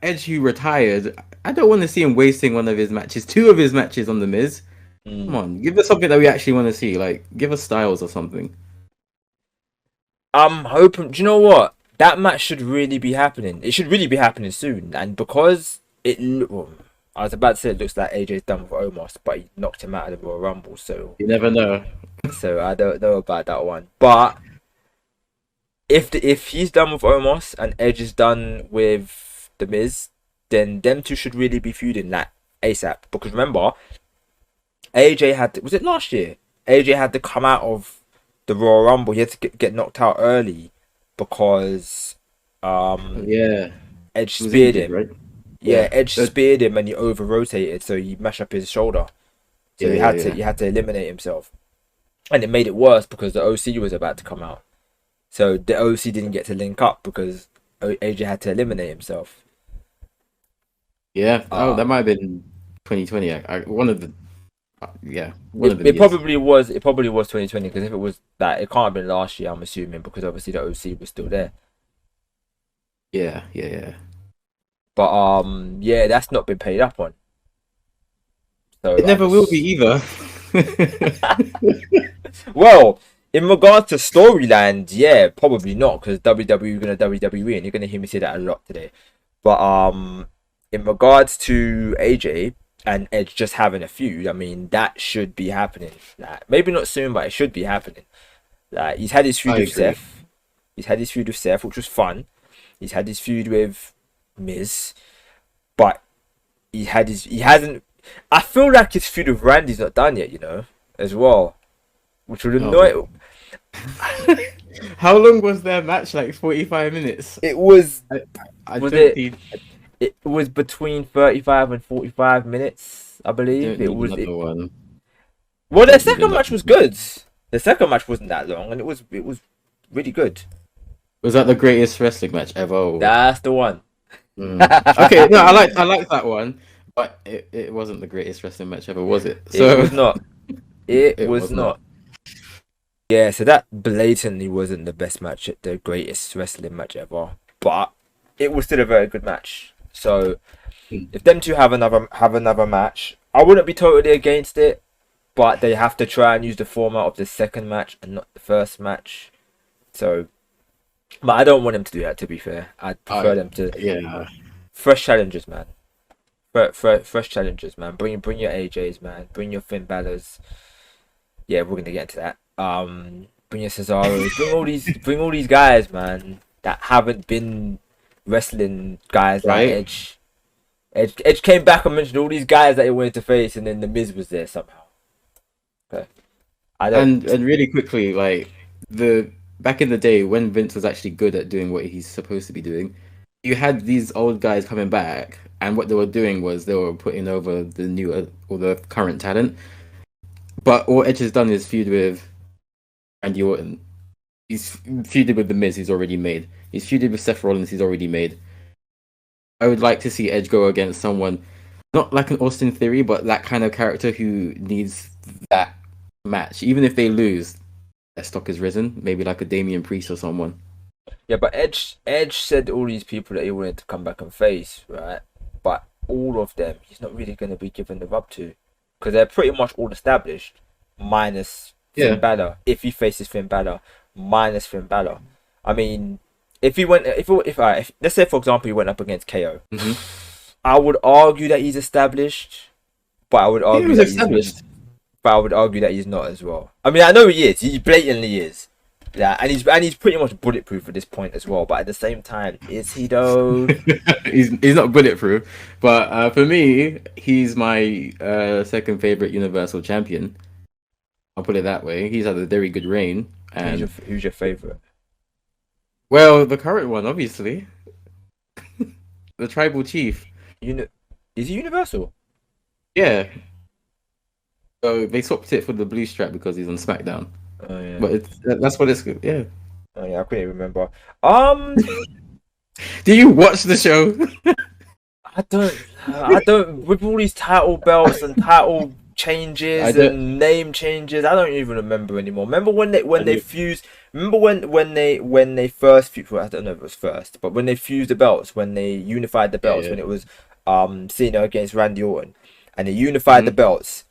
Edge who retired, I don't want to see him wasting one of his matches, two of his matches on the Miz. Come on, give us something that we actually want to see. Like, give us Styles or something. I'm hoping. Do you know what? That match should really be happening. It should really be happening soon. And because well, I was about to say it looks like AJ's done with Omos, but he knocked him out of the Royal Rumble. So You never know. so I don't know about that one. But if he's done with Omos and Edge is done with the Miz, then them two should really be feuding like ASAP. Because remember, AJ was it last year? AJ had to come out of the Royal Rumble. He had to get knocked out early because Yeah, Edge he was speared injured, him. right? Yeah, Edge speared him and he over rotated, so he mashed up his shoulder. So Yeah, he had to eliminate himself, and it made it worse because the OC was about to come out. So the OC didn't get to link up because AJ had to eliminate himself. Yeah. Oh, that might have been 2020. One of the one of the It years. probably was. It probably was 2020 because if it was that, it can't have been last year. I'm assuming because obviously the OC was still there. Yeah. But yeah, that's not been paid up on. So It never will be either. Well, in regards to storylines, yeah, probably not because WWE gonna WWE and you're gonna hear me say that a lot today. But in regards to AJ and Edge just having a feud, I mean that should be happening. Like, maybe not soon, but it should be happening. Like he's had his feud with Seth. He's had his feud with Seth, which was fun. He's had his feud with Miz, but he hasn't. I feel like his feud with Randy's not done yet, you know, as well, which would annoy. How long was their match? Like 45 minutes. It was. Was it? It was between 35 and 45 minutes, I believe. It was. One. Well, their second match was good. The second match wasn't that long, and it was really good. Was that the greatest wrestling match ever? That's the one. Okay, no, I like that one, but it wasn't the greatest wrestling match ever, was it? So, it was not. It was not. Yeah, so that blatantly wasn't the best match, the greatest wrestling match ever, but it was still a very good match. So if them two have another match, I wouldn't be totally against it, but they have to try and use the format of the second match and not the first match. So, but I don't want them to do that. To be fair, I'd prefer them to fresh challenges, man. Fresh challenges, man. Bring your AJs, man. Bring your Finn Balor's. Yeah, we're gonna get into that. Bring your Cesaros. bring all these guys, man, that haven't been wrestling guys like Edge. Edge came back and mentioned all these guys that he wanted to face, and then the Miz was there somehow. Okay. And really quickly, like back in the day when Vince was actually good at doing what he's supposed to be doing, you had these old guys coming back, and what they were doing was they were putting over the newer or the current talent. But all Edge has done is feud with Randy Orton. He's feuded with The Miz, he's already made. He's feuded with Seth Rollins, he's already made. I would like to see Edge go against someone, not like an Austin Theory, but that kind of character who needs that match. Even if they lose, their stock has risen. Maybe like a Damian Priest or someone. Yeah, but Edge said all these people that he wanted to come back and face, right? But all of them, he's not really going to be given the rub to. Because they're pretty much all established, minus Finn Balor. If he faces Finn Balor, minus Finn Balor. I mean, if let's say for example he went up against KO, I would argue that he's established, but I would argue that he's not as well. I mean, I know he is. He blatantly is. Yeah, and he's pretty much bulletproof at this point as well. But at the same time, is he though? he's not bulletproof, but for me, he's my second favorite Universal Champion. I'll put it that way. He's had a very good reign. And who's your favorite? Well, the current one, obviously, the Tribal Chief. Is he Universal? Yeah. So they swapped it for the blue strap because he's on SmackDown. Oh yeah. But that's what it's yeah. Oh yeah, I couldn't remember. Do you watch the show? I don't. With all these title belts and title changes and name changes. I don't even remember anymore. Remember when they fused? Remember when they first fused? Well, I don't know if it was first, but when they fused the belts, when they unified the belts, when it was Cena against Randy Orton, and they unified the belts,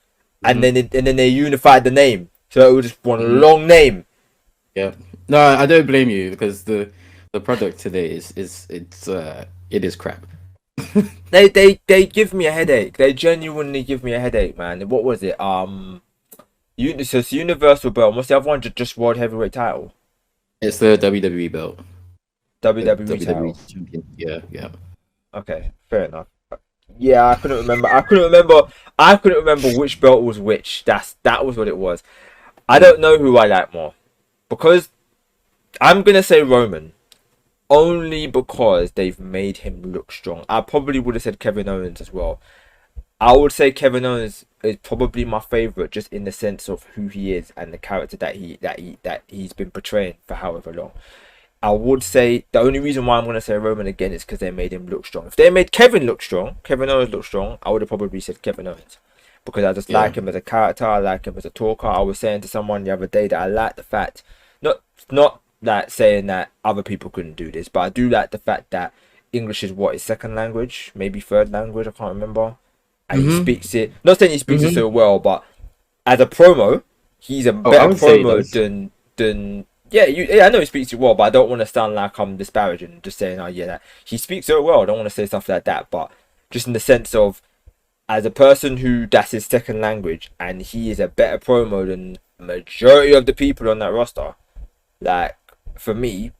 and then they unified the name, so it was just one long name. Yeah, no, I don't blame you because the product today it is crap. They give me a headache. They genuinely give me a headache, man. What was it? So it's Universal belt. What's the other one? Just World Heavyweight title. It's the WWE belt. WWE title. Champion. Yeah. Okay, fair enough. Yeah, I couldn't remember. I couldn't remember which belt was which. That was what it was. I don't know who I like more, because I'm gonna say Roman. Only because they've made him look strong. I probably would have said Kevin Owens as well. I would say Kevin Owens is probably my favorite, just in the sense of who he is and the character that he's been portraying for however long. I would say the only reason why I'm going to say Roman again is because they made him look strong. If they made Kevin Owens look strong, I would have probably said Kevin Owens, because I just like him as a character. I like him as a talker. I was saying to someone the other day that I like the fact, not that saying that other people couldn't do this, but I do like the fact that English is his second language, maybe third language, I can't remember, and he speaks it. Not saying he speaks it so well, but as a promo, he's a better promo than I know he speaks it well, but I don't want to sound like I'm disparaging, just saying that he speaks so well. I don't want to say stuff like that, but just in the sense of, as a person that's his second language, and he is a better promo than majority of the people on that roster. Like, for me,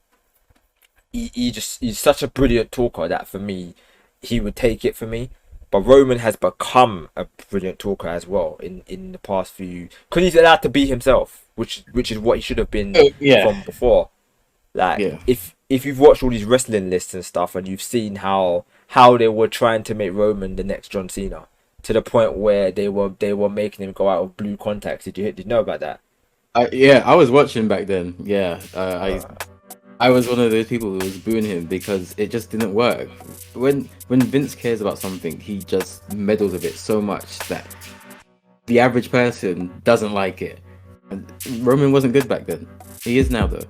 he's such a brilliant talker that for me, he would take it for me. But Roman has become a brilliant talker as well in the past few, because he's allowed to be himself, which is what he should have been from before. Like, if you've watched all these wrestling lists and stuff, and you've seen how they were trying to make Roman the next John Cena, to the point where they were making him go out of blue contacts. Did you know about that? I was watching back then. I was one of those people who was booing him because it just didn't work. When Vince cares about something, he just meddles with it so much that the average person doesn't like it. And Roman wasn't good back then. He is now, though.